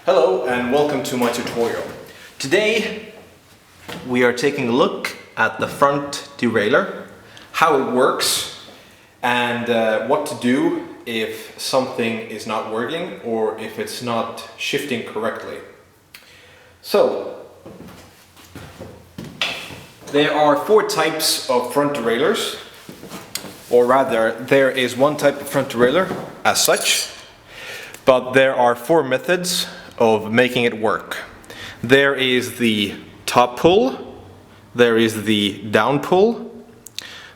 Hello and welcome to my tutorial. Today we are taking a look at the front derailleur, how it works and what to do if something is not working or if it's not shifting correctly. So there are four types of front derailleurs, or rather there is one type of front derailleur as such, but there are four methods of making it work. There is the top pull, there is the down pull,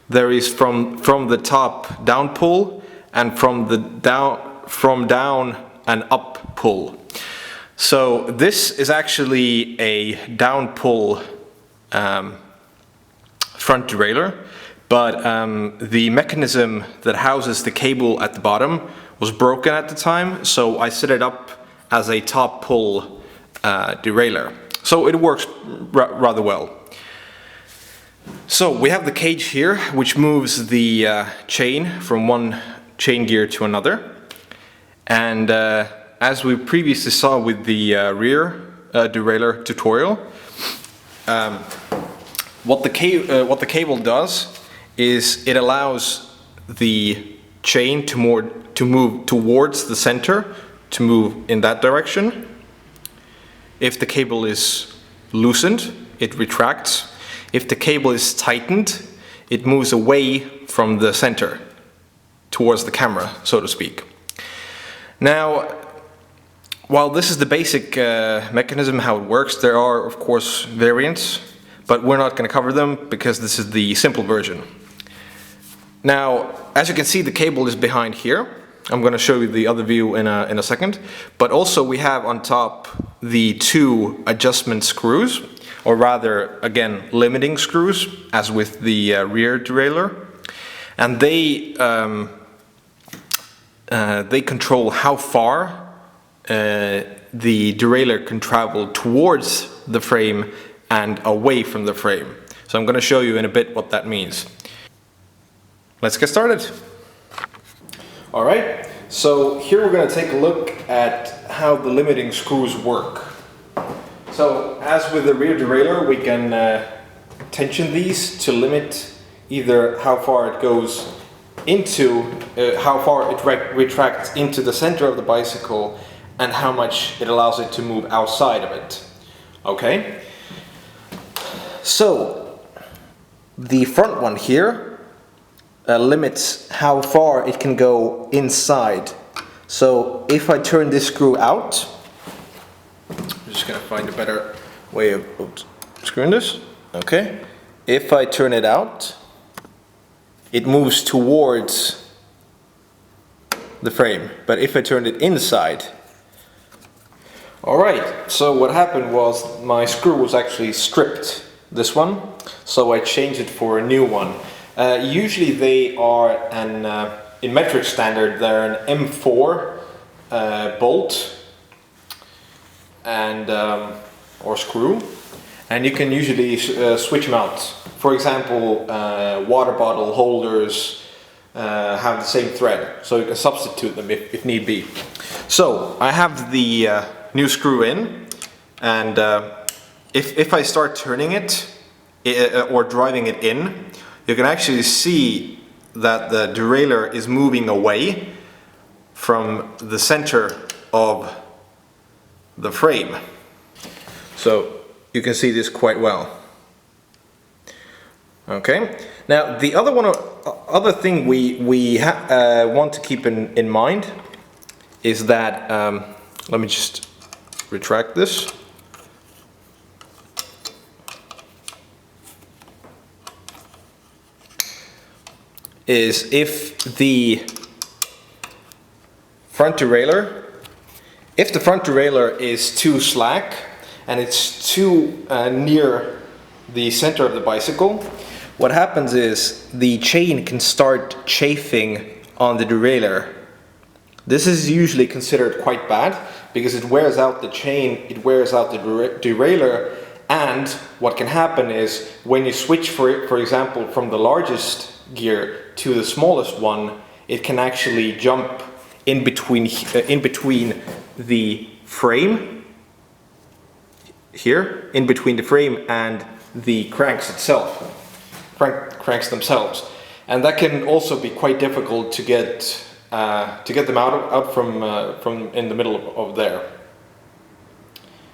there is from the top down pull, and from down and up pull. So this is actually a down pull front derailleur, but the mechanism that houses the cable at the bottom was broken at the time, so I set it up as a top pull derailleur. So it works rather well. So we have the cage here, which moves the chain from one chain gear to another. And as we previously saw with the rear derailleur tutorial, what the cable does is it allows the chain to move towards the center, to move in that direction. If the cable is loosened, it retracts. If the cable is tightened, it moves away from the center towards the camera, so to speak. Now, while this is the basic mechanism how it works, there are of course variants, but we're not going to cover them because this is the simple version. Now, as you can see, the cable is behind here. I'm going to show you the other view in a second. But also we have on top the two adjustment screws, or rather, again, limiting screws, as with the rear derailleur. And they control how far the derailleur can travel towards the frame and away from the frame. So I'm going to show you in a bit what that means. Let's get started. Alright, so here we're going to take a look at how the limiting screws work. So as with the rear derailleur, we can tension these to limit either how far it goes into, how far it retracts into the center of the bicycle and how much it allows it to move outside of it. Okay? So the front one here limits how far it can go inside. So if I turn this screw out, I'm just going to find a better way of screwing this. Okay. If I turn it out, it moves towards the frame. But if I turn it inside, alright, so what happened was my screw was actually stripped, this one, so I changed it for a new one. Usually they are in metric standard, they're an M4 bolt and or screw, and you can usually switch them out. For example, water bottle holders have the same thread, so you can substitute them if need be. So I have the new screw in, and if I start turning it or driving it in, you can actually see that the derailleur is moving away from the center of the frame. So you can see this quite well. Okay. Now the other thing we want to keep in mind is that let me just retract this. Is if the front derailleur is too slack and it's too near the center of the bicycle, what happens is the chain can start chafing on the derailleur. This is usually considered quite bad because it wears out the chain, it wears out the derailleur, and what can happen is when you switch, for example, from the largest gear to the smallest one, it can actually jump in between the frame here in between the frame and the cranks themselves, and that can also be quite difficult to get them out from in the middle of there,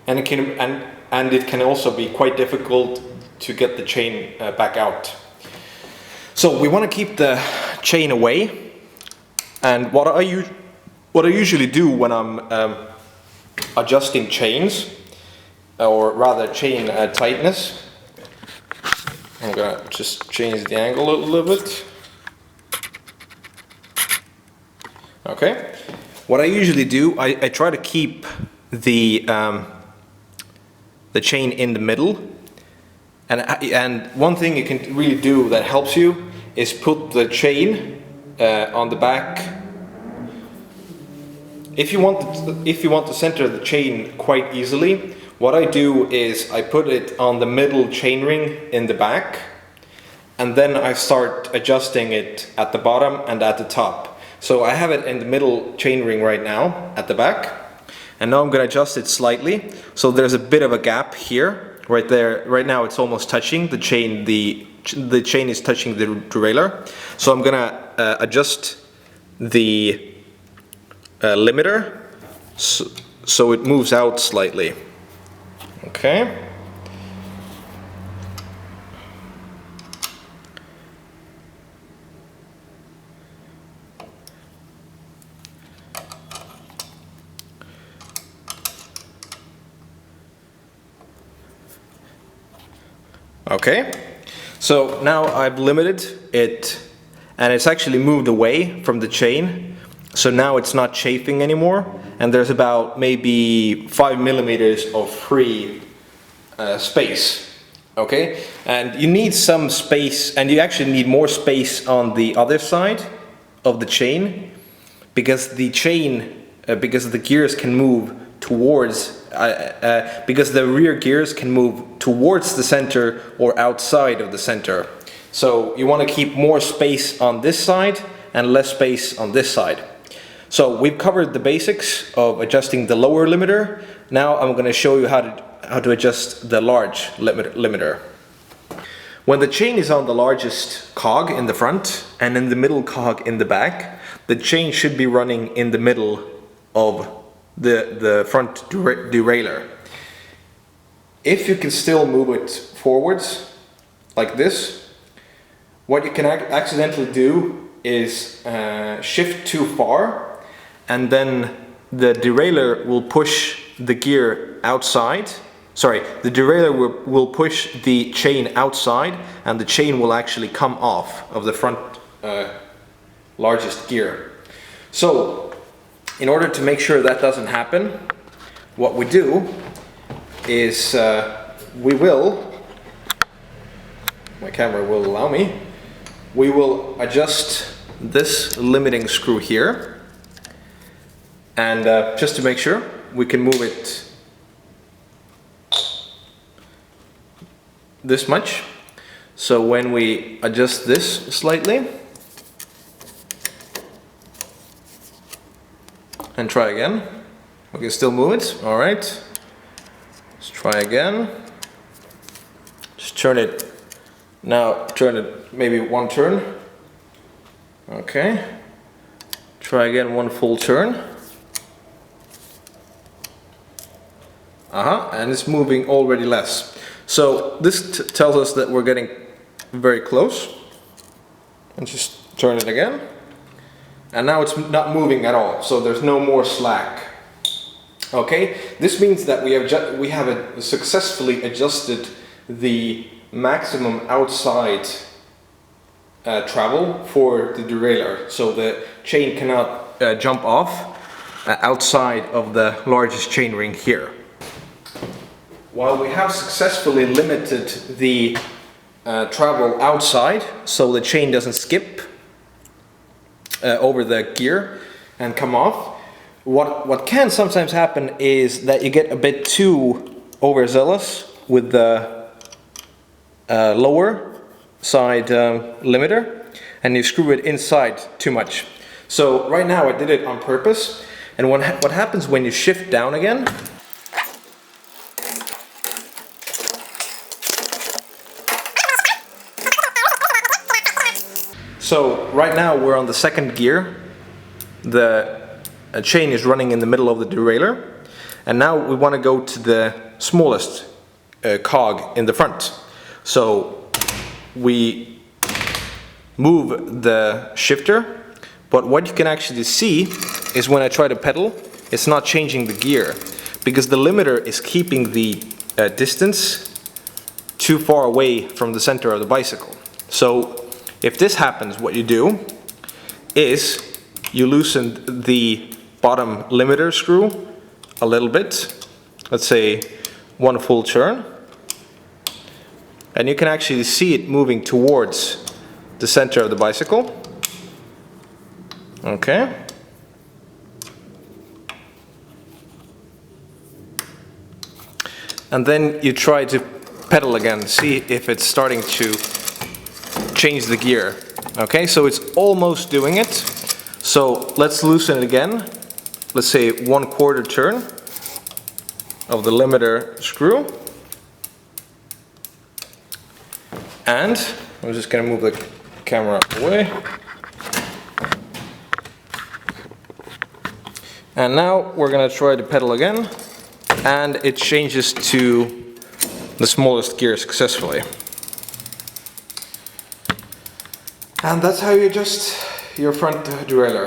and it can also be quite difficult to get the chain back out. So we want to keep the chain away, and what I usually do when I'm adjusting chains, or rather chain tightness, I'm gonna just change the angle a little bit. Okay, what I usually do, I try to keep the chain in the middle, and one thing you can really do that helps you is put the chain on the back. If you want to center the chain quite easily, what I do is I put it on the middle chain ring in the back, and then I start adjusting it at the bottom and at the top. So I have it in the middle chain ring right now at the back, and now I'm going to adjust it slightly. So there's a bit of a gap here, right there. Right now it's almost touching the chain. The chain is touching the derailleur. So I'm going to adjust the limiter so it moves out slightly. Okay. Okay, so now I've limited it, and it's actually moved away from the chain, so now it's not chafing anymore, and there's about maybe 5 millimeters of free space. Okay, and you need some space, and you actually need more space on the other side of the chain, because the gears can move towards because the rear gears can move towards the center or outside of the center. So you want to keep more space on this side and less space on this side. So we've covered the basics of adjusting the lower limiter. Now I'm going to show you how to adjust the large limiter. When the chain is on the largest cog in the front and in the middle cog in the back, the chain should be running in the middle of the front derailleur. If you can still move it forwards like this, what you can accidentally do is shift too far, and then the derailleur will push the gear outside. Sorry, the derailleur will push the chain outside, and the chain will actually come off of the front largest gear. So in order to make sure that doesn't happen, what we do is my camera will allow me, we will adjust this limiting screw here, and just to make sure, we can move it this much. So when we adjust this slightly, and try again, we can still move it. All right, let's try again. Just turn it, now turn it maybe one turn. Okay, try again, one full turn. And it's moving already less. So this tells us that we're getting very close. And just turn it again. And now it's not moving at all, so there's no more slack. Okay, this means that we have successfully adjusted the maximum outside travel for the derailleur, so the chain cannot jump off outside of the largest chain ring here. While we have successfully limited the travel outside, so the chain doesn't skip over the gear and come off, what can sometimes happen is that you get a bit too overzealous with the lower side limiter, and you screw it inside too much. So right now I did it on purpose, and what happens when you shift down again, So right now we're on the second gear. The chain is running in the middle of the derailleur, and now we want to go to the smallest cog in the front. So we move the shifter, but what you can actually see is when I try to pedal, it's not changing the gear because the limiter is keeping the distance too far away from the center of the bicycle. So if this happens, what you do is you loosen the bottom limiter screw a little bit, let's say one full turn, and you can actually see it moving towards the center of the bicycle. Okay. And then you try to pedal again, see if it's starting to change the gear. Okay, so it's almost doing it. So let's loosen it again. Let's say 1/4 turn of the limiter screw. And I'm just going to move the camera away. And now we're going to try to pedal again, and it changes to the smallest gear successfully. And that's how you adjust your front derailleur.